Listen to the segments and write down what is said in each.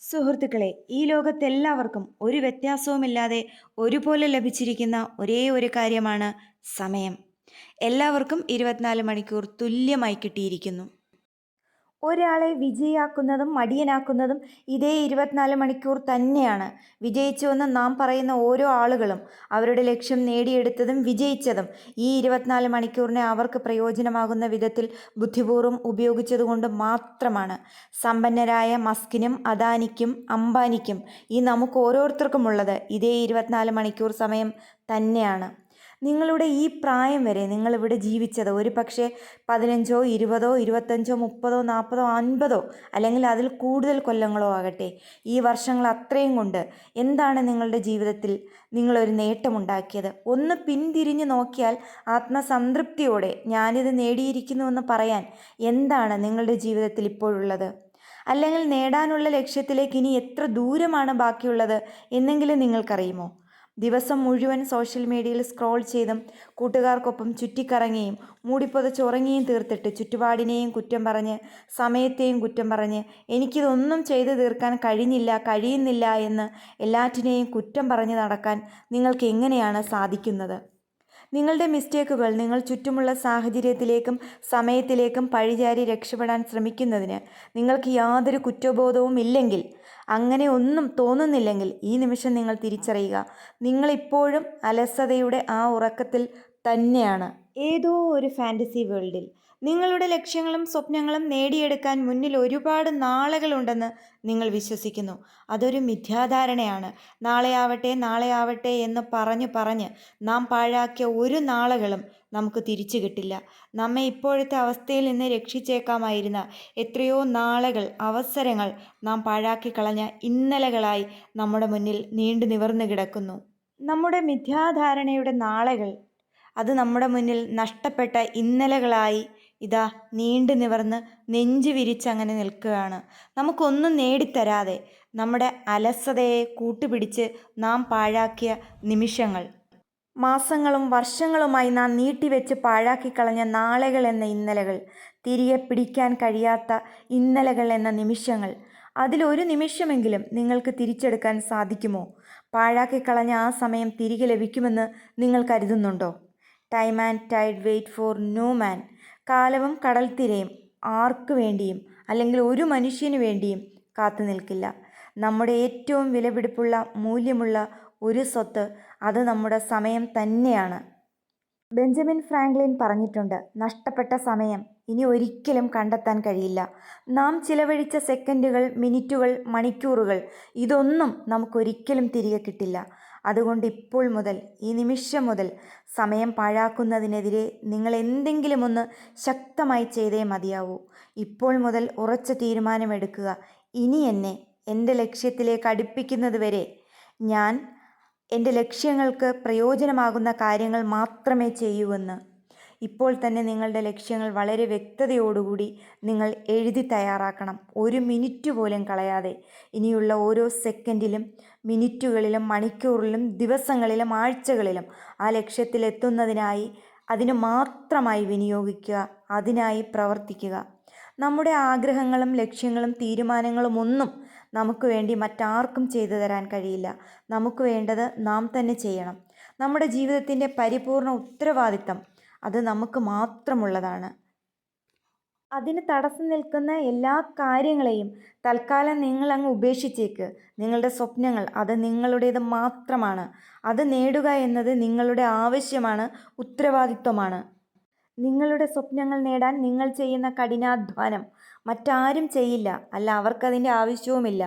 സുഹൃത്തുക്കളെ, ഈ ലോകത്തെല്ലാവർക്കും ഒരു വ്യത്യാസവുമില്ലാതെ ഒരുപോലെ ലഭിച്ചിരിക്കുന്ന ഒരേ ഒരു കാര്യമാണ് സമയം. എല്ലാവർക്കും 24 മണിക്കൂർ തുല്യമായി കിട്ടിയിരിക്കുന്നു. ഒരാളെ വിജയിയാക്കുന്നതും മടിയനാക്കുന്നതും ഇതേ 24 മണിക്കൂർ തന്നെയാണ്. വിജയിച്ചുവെന്ന് നാം പറയുന്ന ഓരോ ആളുകളും അവരുടെ ലക്ഷ്യം നേടിയെടുത്തതും വിജയിച്ചതും ഈ 24 മണിക്കൂറിനെ അവർക്ക് പ്രയോജനമാകുന്ന വിധത്തിൽ ബുദ്ധിപൂർവ്വം ഉപയോഗിച്ചതുകൊണ്ട് മാത്രമാണ്. സമ്പന്നരായ മസ്കിനും അദാനിക്കും അംബാനിക്കും ഈ നമുക്ക് ഓരോരുത്തർക്കുമുള്ളത് ഇതേ 24 മണിക്കൂർ സമയം തന്നെയാണ്. നിങ്ങളുടെ ഈ പ്രായം വരെ നിങ്ങളിവിടെ ജീവിച്ചത് ഒരു പക്ഷേ 15, 20, 25, 30, 40, 50 അല്ലെങ്കിൽ അതിൽ കൂടുതൽ കൊല്ലങ്ങളോ ആകട്ടെ. ഈ വർഷങ്ങൾ അത്രയും കൊണ്ട് എന്താണ് നിങ്ങളുടെ ജീവിതത്തിൽ നിങ്ങളൊരു നേട്ടമുണ്ടാക്കിയത്? ഒന്ന് പിന്തിരിഞ്ഞു നോക്കിയാൽ ആത്മസംതൃപ്തിയോടെ ഞാനിത് നേടിയിരിക്കുന്നുവെന്ന് പറയാൻ എന്താണ് നിങ്ങളുടെ ജീവിതത്തിൽ ഇപ്പോഴുള്ളത്? അല്ലെങ്കിൽ നേടാനുള്ള ലക്ഷ്യത്തിലേക്ക് ഇനി എത്ര ദൂരമാണ് ബാക്കിയുള്ളത് എന്നെങ്കിലും നിങ്ങൾക്കറിയുമോ? ദിവസം മുഴുവൻ സോഷ്യൽ മീഡിയയിൽ സ്ക്രോൾ ചെയ്തും കൂട്ടുകാർക്കൊപ്പം ചുറ്റിക്കറങ്ങിയും മൂടിപ്പൊതച്ചുറങ്ങിയും തീർത്തിട്ട് ചുറ്റുപാടിനെയും കുറ്റം പറഞ്ഞ് സമയത്തെയും കുറ്റം പറഞ്ഞ് എനിക്കിതൊന്നും ചെയ്തു തീർക്കാൻ കഴിയുന്നില്ല എന്ന് എല്ലാറ്റിനെയും കുറ്റം പറഞ്ഞ് നടക്കാൻ നിങ്ങൾക്ക് എങ്ങനെയാണ് സാധിക്കുന്നത്? നിങ്ങളുടെ മിസ്റ്റേക്കുകൾ നിങ്ങൾ ചുറ്റുമുള്ള സാഹചര്യത്തിലേക്കും സമയത്തിലേക്കും പഴിചാരി രക്ഷപ്പെടാൻ ശ്രമിക്കുന്നതിന് നിങ്ങൾക്ക് യാതൊരു കുറ്റബോധവും ഇല്ലെങ്കിൽ, അങ്ങനെ ഒന്നും തോന്നുന്നില്ലെങ്കിൽ ഈ നിമിഷം നിങ്ങൾ തിരിച്ചറിയുക, നിങ്ങളിപ്പോഴും അലസതയുടെ ആ ഉറക്കത്തിൽ തന്നെയാണ്. ഏതോ ഒരു ഫാൻറ്റസി വേൾഡിൽ നിങ്ങളുടെ ലക്ഷ്യങ്ങളും സ്വപ്നങ്ങളും നേടിയെടുക്കാൻ മുന്നിൽ ഒരുപാട് നാളുകളുണ്ടെന്ന് നിങ്ങൾ വിശ്വസിക്കുന്നു. അതൊരു മിഥ്യാധാരണയാണ്. നാളെയാവട്ടെ എന്ന് പറഞ്ഞ് നാം പാഴാക്കിയ ഒരു നാളുകളും നമുക്ക് തിരിച്ചു കിട്ടില്ല. നമ്മെ ഇപ്പോഴത്തെ അവസ്ഥയിൽ നിന്ന് രക്ഷിച്ചേക്കാമായിരുന്ന എത്രയോ നാളുകൾ, അവസരങ്ങൾ നാം പാഴാക്കി കളഞ്ഞ ഇന്നലകളായി നമ്മുടെ മുന്നിൽ നീണ്ടു നിവർന്നു കിടക്കുന്നു. നമ്മുടെ മിഥ്യാധാരണയുടെ നാളുകൾ അത് നമ്മുടെ മുന്നിൽ നഷ്ടപ്പെട്ട ഇന്നലകളായി ഇതാ നീണ്ടു നിവർന്ന് നെഞ്ചു വിരിച്ചങ്ങനെ നിൽക്കുകയാണ്. നമുക്കൊന്നും നേടിത്തരാതെ നമ്മുടെ അലസതയെ കൂട്ടുപിടിച്ച് നാം പാഴാക്കിയ നിമിഷങ്ങൾ, മാസങ്ങളും വർഷങ്ങളുമായി നാം നീട്ടിവെച്ച് പാഴാക്കിക്കളഞ്ഞ നാളുകൾ എന്ന ഇന്നലകൾ, തിരികെ പിടിക്കാൻ കഴിയാത്ത ഇന്നലകൾ എന്ന നിമിഷങ്ങൾ, അതിലൊരു നിമിഷമെങ്കിലും നിങ്ങൾക്ക് തിരിച്ചെടുക്കാൻ സാധിക്കുമോ? പാഴാക്കിക്കളഞ്ഞ ആ സമയം തിരികെ ലഭിക്കുമെന്ന് നിങ്ങൾ കരുതുന്നുണ്ടോ? Time and tide wait for no man. കാലവും കടൽത്തിരയും ആർക്കു വേണ്ടിയും അല്ലെങ്കിൽ ഒരു മനുഷ്യന് വേണ്ടിയും കാത്തു നിൽക്കില്ല. നമ്മുടെ ഏറ്റവും വിലപിടിപ്പുള്ള മൂല്യമുള്ള ഒരു സ്വത്ത് അത് നമ്മുടെ സമയം തന്നെയാണ്. ബെഞ്ചമിൻ ഫ്രാങ്ക്ലിൻ പറഞ്ഞിട്ടുണ്ട്, നഷ്ടപ്പെട്ട സമയം ഇനി ഒരിക്കലും കണ്ടെത്താൻ കഴിയില്ല. നാം ചിലവഴിച്ച സെക്കൻഡുകൾ, മിനിറ്റുകൾ, മണിക്കൂറുകൾ ഇതൊന്നും നമുക്കൊരിക്കലും തിരികെ കിട്ടില്ല. അതുകൊണ്ട് ഇപ്പോൾ മുതൽ, ഈ നിമിഷം മുതൽ സമയം പാഴാക്കുന്നതിനെതിരെ നിങ്ങൾ എന്തെങ്കിലും ഒന്ന് ശക്തമായി ചെയ്തേ മതിയാവൂ. ഇപ്പോൾ മുതൽ ഉറച്ച തീരുമാനമെടുക്കുക. ഇനി എന്നെ എൻ്റെ ലക്ഷ്യത്തിലേക്ക് അടുപ്പിക്കുന്നത് വരെ ഞാൻ എൻ്റെ ലക്ഷ്യങ്ങൾക്ക് പ്രയോജനമാകുന്ന കാര്യങ്ങൾ മാത്രമേ ചെയ്യൂവെന്ന്. ഇപ്പോൾ തന്നെ നിങ്ങളുടെ ലക്ഷ്യങ്ങൾ വളരെ വ്യക്തതയോടുകൂടി നിങ്ങൾ എഴുതി തയ്യാറാക്കണം. ഒരു മിനിറ്റ് പോലും കളയാതെ ഇനിയുള്ള ഓരോ സെക്കൻഡിലും, മിനിറ്റുകളിലും, മണിക്കൂറിലും, ദിവസങ്ങളിലും, ആഴ്ചകളിലും ആ ലക്ഷ്യത്തിലെത്തുന്നതിനായി അതിന് മാത്രമായി വിനിയോഗിക്കുക, അതിനായി പ്രവർത്തിക്കുക. നമ്മുടെ ആഗ്രഹങ്ങളും ലക്ഷ്യങ്ങളും തീരുമാനങ്ങളും ഒന്നും നമുക്ക് വേണ്ടി മറ്റാർക്കും ചെയ്തു തരാൻ കഴിയില്ല. നമുക്ക് വേണ്ടത് നാം തന്നെ ചെയ്യണം. നമ്മുടെ ജീവിതത്തിൻ്റെ പരിപൂർണ ഉത്തരവാദിത്തം അത് നമുക്ക് മാത്രമുള്ളതാണ്. അതിന് തടസ്സം നിൽക്കുന്ന എല്ലാ കാര്യങ്ങളെയും തൽക്കാലം നിങ്ങൾ അങ്ങ് ഉപേക്ഷിച്ചേക്ക്. നിങ്ങളുടെ സ്വപ്നങ്ങൾ അത് നിങ്ങളുടേത് മാത്രമാണ്. അത് നേടുക എന്നത് നിങ്ങളുടെ ആവശ്യമാണ്, ഉത്തരവാദിത്വമാണ്. നിങ്ങളുടെ സ്വപ്നങ്ങൾ നേടാൻ നിങ്ങൾ ചെയ്യുന്ന കഠിനാധ്വാനം മറ്റാരും ചെയ്യില്ല. അല്ല, അവർക്കതിൻ്റെ ആവശ്യവുമില്ല.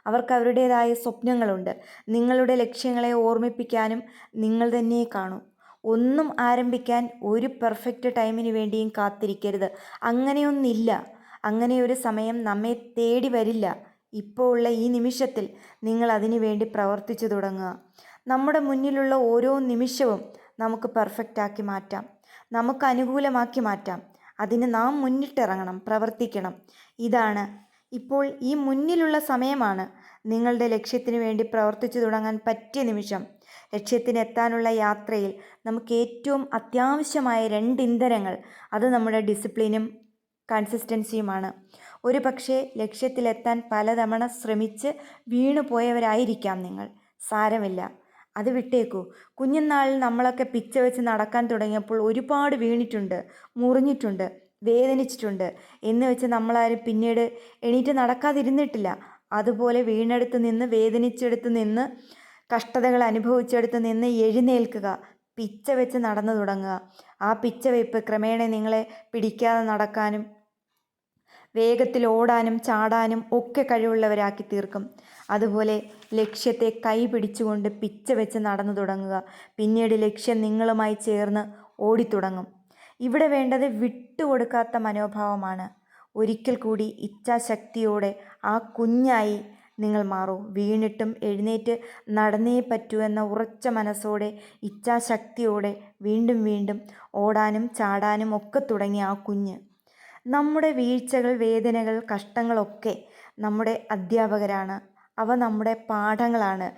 അവർക്ക് അവരുടേതായ സ്വപ്നങ്ങളുണ്ട്. നിങ്ങളുടെ ലക്ഷ്യങ്ങളെ ഓർമ്മിപ്പിക്കാനും നിങ്ങൾ തന്നെ കാണൂ. ഒന്നും ആരംഭിക്കാൻ ഒരു പെർഫെക്റ്റ് ടൈമിന് വേണ്ടിയും കാത്തിരിക്കരുത്. അങ്ങനെയൊന്നില്ല. അങ്ങനെ ഒരു സമയം നമ്മെ തേടി വരില്ല. ഇപ്പോൾ ഉള്ള ഈ നിമിഷത്തിൽ നിങ്ങൾ അതിനു വേണ്ടി പ്രവർത്തിച്ചു തുടങ്ങുക. നമ്മുടെ മുന്നിലുള്ള ഓരോ നിമിഷവും നമുക്ക് പെർഫെക്റ്റാക്കി മാറ്റാം, നമുക്ക് അനുകൂലമാക്കി മാറ്റാം. അതിന് നാം മുന്നിട്ടിറങ്ങണം, പ്രവർത്തിക്കണം. ഇതാണ് ഇപ്പോൾ ഈ മുന്നിലുള്ള സമയമാണ് നിങ്ങളുടെ ലക്ഷ്യത്തിന് വേണ്ടി പ്രവർത്തിച്ചു തുടങ്ങാൻ പറ്റിയ നിമിഷം. ലക്ഷ്യത്തിനെത്താനുള്ള യാത്രയിൽ നമുക്ക് ഏറ്റവും അത്യാവശ്യമായ 2 ഇന്ധനങ്ങൾ അത് നമ്മുടെ ഡിസിപ്ലിനും കൺസിസ്റ്റൻസിയുമാണ്. ഒരു പക്ഷേ ലക്ഷ്യത്തിലെത്താൻ പലതവണ ശ്രമിച്ച് വീണു പോയവരായിരിക്കാം നിങ്ങൾ. സാരമില്ല, അത് വിട്ടേക്കൂ. കുഞ്ഞുനാളിൽ നമ്മളൊക്കെ പിച്ച വെച്ച് നടക്കാൻ തുടങ്ങിയപ്പോൾ ഒരുപാട് വീണിട്ടുണ്ട്, മുറിഞ്ഞിട്ടുണ്ട്, വേദനിച്ചിട്ടുണ്ട്. എന്ന് വെച്ച് നമ്മളാരും പിന്നീട് എണീറ്റ് നടക്കാതിരുന്നിട്ടില്ല. അതുപോലെ വീണെടുത്ത് നിന്ന്, വേദനിച്ചെടുത്ത് നിന്ന്, കഷ്ടതകൾ അനുഭവിച്ചെടുത്ത് നിന്ന് എഴുന്നേൽക്കുക, പിച്ച വെച്ച് നടന്നു തുടങ്ങുക. ആ പിച്ച വെയ്പ്പ് ക്രമേണ നിങ്ങളെ പിടിക്കാതെ നടക്കാനും വേഗത്തിൽ ഓടാനും ചാടാനും ഒക്കെ കഴിവുള്ളവരാക്കി തീർക്കും. അതുപോലെ ലക്ഷ്യത്തെ കൈ പിടിച്ചുകൊണ്ട് പിച്ച വെച്ച് നടന്നു തുടങ്ങുക. പിന്നീട് ലക്ഷ്യം നിങ്ങളുമായി ചേർന്ന് ഓടിത്തുടങ്ങും. ഇവിടെ വേണ്ടത് വിട്ടുകൊടുക്കാത്ത മനോഭാവമാണ്. ഒരിക്കൽ കൂടി ഇച്ഛാശക്തിയോടെ ആ കുഞ്ഞായി നിങ്ങൾ മാറൂ. വീണിട്ടും എഴുന്നേറ്റ് നടന്നേ പറ്റൂ എന്ന ഉറച്ച മനസ്സോടെ, ഇച്ഛാശക്തിയോടെ വീണ്ടും വീണ്ടും ഓടാനും ചാടാനും ഒക്കെ തുടങ്ങിയ ആ കുഞ്ഞ്. നമ്മുടെ വീഴ്ചകൾ, വേദനകൾ, കഷ്ടങ്ങളൊക്കെ നമ്മുടെ അധ്യാപകരാണ്. അവ നമ്മുടെ പാഠങ്ങളാണ്.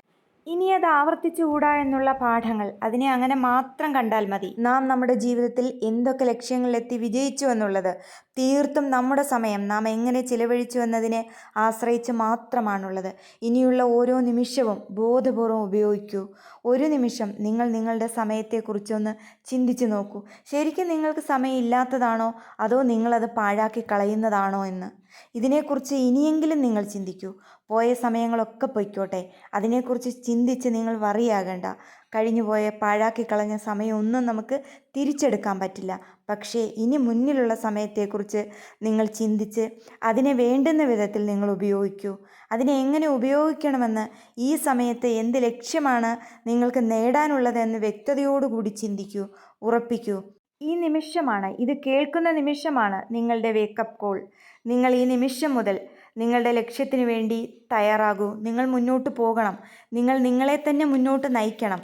ഇനി അത് ആവർത്തിച്ചുകൂടാ എന്നുള്ള പാഠങ്ങൾ. അതിനെ അങ്ങനെ മാത്രം കണ്ടാൽ മതി. നാം നമ്മുടെ ജീവിതത്തിൽ എന്തൊക്കെ ലക്ഷ്യങ്ങളിലെത്തി വിജയിച്ചു എന്നുള്ളത് തീർത്തും നമ്മുടെ സമയം നാം എങ്ങനെ ചിലവഴിച്ചു എന്നതിനെ ആശ്രയിച്ച് മാത്രമാണുള്ളത്. ഇനിയുള്ള ഓരോ നിമിഷവും ബോധപൂർവം ഉപയോഗിക്കൂ. ഒരു നിമിഷം നിങ്ങൾ നിങ്ങളുടെ സമയത്തെക്കുറിച്ചൊന്ന് ചിന്തിച്ചു നോക്കൂ. ശരിക്കും നിങ്ങൾക്ക് സമയം ഇല്ലാത്തതാണോ അതോ നിങ്ങളത് പാഴാക്കി കളയുന്നതാണോ എന്ന്. ഇതിനെക്കുറിച്ച് ഇനിയെങ്കിലും നിങ്ങൾ ചിന്തിക്കൂ. പോയ സമയങ്ങളൊക്കെ പൊയ്ക്കോട്ടെ. അതിനെക്കുറിച്ച് ചിന്തിച്ച് നിങ്ങൾ വറിയാകണ്ട. കഴിഞ്ഞുപോയ പാഴാക്കി കളഞ്ഞ സമയമൊന്നും നമുക്ക് തിരിച്ചെടുക്കാൻ പറ്റില്ല. പക്ഷേ ഇനി മുന്നിലുള്ള സമയത്തെക്കുറിച്ച് നിങ്ങൾ ചിന്തിച്ച് അതിനെ വേണ്ടുന്ന വിധത്തിൽ നിങ്ങൾ ഉപയോഗിക്കൂ. അതിനെ എങ്ങനെ ഉപയോഗിക്കണമെന്ന്, ഈ സമയത്ത് എന്ത് ലക്ഷ്യമാണ് നിങ്ങൾക്ക് നേടാനുള്ളതെന്ന് വ്യക്തതയോടുകൂടി ചിന്തിക്കൂ, ഉറപ്പിക്കൂ. ഈ നിമിഷമാണ്, ഇത് കേൾക്കുന്ന നിമിഷമാണ് നിങ്ങളുടെ വേക്കപ്പ് കോൾ. നിങ്ങൾ ഈ നിമിഷം മുതൽ നിങ്ങളുടെ ലക്ഷ്യത്തിന് വേണ്ടി തയ്യാറാകൂ. നിങ്ങൾ മുന്നോട്ട് പോകണം. നിങ്ങൾ നിങ്ങളെ തന്നെ മുന്നോട്ട് നയിക്കണം.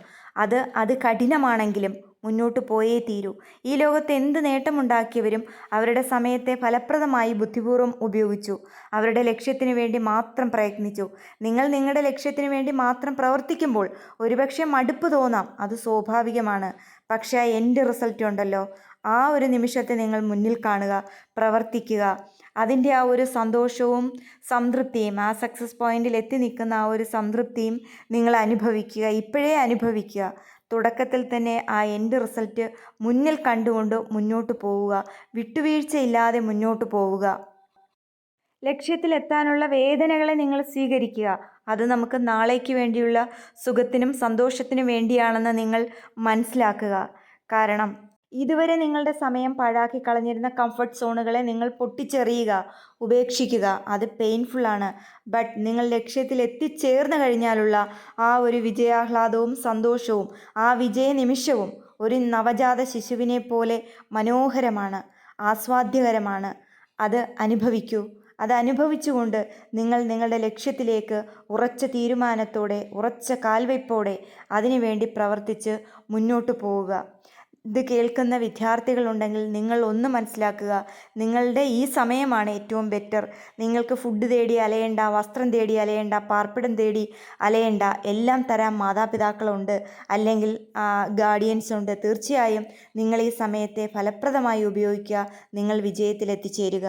അത് കഠിനമാണെങ്കിലും മുന്നോട്ട് പോയേ തീരൂ. ഈ ലോകത്ത് എന്ത് നേട്ടമുണ്ടാക്കിയവരും അവരുടെ സമയത്തെ ഫലപ്രദമായി ബുദ്ധിപൂർവ്വം ഉപയോഗിച്ചു. അവരുടെ ലക്ഷ്യത്തിന് വേണ്ടി മാത്രം പ്രയത്നിച്ചു. നിങ്ങൾ നിങ്ങളുടെ ലക്ഷ്യത്തിന് വേണ്ടി മാത്രം പ്രവർത്തിക്കുമ്പോൾ ഒരുപക്ഷെ മടുപ്പ് തോന്നാം. അത് സ്വാഭാവികമാണ്. പക്ഷേ ആ എൻഡ് റിസൾട്ട് ഉണ്ടല്ലോ, ആ ഒരു നിമിഷത്തെ നിങ്ങൾ മുന്നിൽ കാണുക, പ്രവർത്തിക്കുക. അതിൻ്റെ ആ ഒരു സന്തോഷവും സംതൃപ്തിയും, ആ സക്സസ് പോയിന്റിൽ എത്തി നിൽക്കുന്ന ആ ഒരു സംതൃപ്തിയും നിങ്ങൾ അനുഭവിക്കുക. ഇപ്പോഴേ അനുഭവിക്കുക. തുടക്കത്തിൽ തന്നെ ആ എൻഡ് റിസൾട്ട് മുന്നിൽ കണ്ടുകൊണ്ട് മുന്നോട്ട് പോവുക. വിട്ടുവീഴ്ചയില്ലാതെ മുന്നോട്ട് പോവുക. ലക്ഷ്യത്തിലെത്താനുള്ള വേദനകളെ നിങ്ങൾ സ്വീകരിക്കുക. അത് നമുക്ക് നാളേക്ക് വേണ്ടിയുള്ള സുഖത്തിനും സന്തോഷത്തിനും വേണ്ടിയാണെന്ന് നിങ്ങൾ മനസ്സിലാക്കുക. കാരണം ഇതുവരെ നിങ്ങളുടെ സമയം പാഴാക്കി കളഞ്ഞിരുന്ന കംഫർട്ട് സോണുകളെ നിങ്ങൾ പൊട്ടിച്ചെറിയുക, ഉപേക്ഷിക്കുക. അത് പെയിൻഫുള്ളാണ്. ബട്ട് നിങ്ങൾ ലക്ഷ്യത്തിൽ എത്തിച്ചേർന്ന് കഴിഞ്ഞാലുള്ള ആ ഒരു വിജയാഹ്ലാദവും സന്തോഷവും, ആ വിജയ നിമിഷവും ഒരു നവജാത ശിശുവിനെ പോലെ മനോഹരമാണ്, ആസ്വാദ്യകരമാണ്. അത് അനുഭവിക്കൂ. അത് അനുഭവിച്ചുകൊണ്ട് നിങ്ങൾ നിങ്ങളുടെ ലക്ഷ്യത്തിലേക്ക് ഉറച്ച തീരുമാനത്തോടെ, ഉറച്ച കാൽവയ്പോടെ അതിനുവേണ്ടി പ്രവർത്തിച്ച് മുന്നോട്ട് പോവുക. ഇത് കേൾക്കുന്ന വിദ്യാർത്ഥികളുണ്ടെങ്കിൽ നിങ്ങൾ ഒന്ന് മനസ്സിലാക്കുക. നിങ്ങളുടെ ഈ സമയമാണ് ഏറ്റവും ബെറ്റർ. നിങ്ങൾക്ക് ഫുഡ് തേടി അലയേണ്ട, വസ്ത്രം തേടി അലയേണ്ട, പാർപ്പിടം തേടി അലയേണ്ട. എല്ലാം തരാൻ മാതാപിതാക്കളുണ്ട്, അല്ലെങ്കിൽ ഗാർഡിയൻസ് ഉണ്ട്. തീർച്ചയായും നിങ്ങൾ ഈ സമയത്തെ ഫലപ്രദമായി ഉപയോഗിക്കുക. നിങ്ങൾ വിജയത്തിൽ എത്തിച്ചേരുക.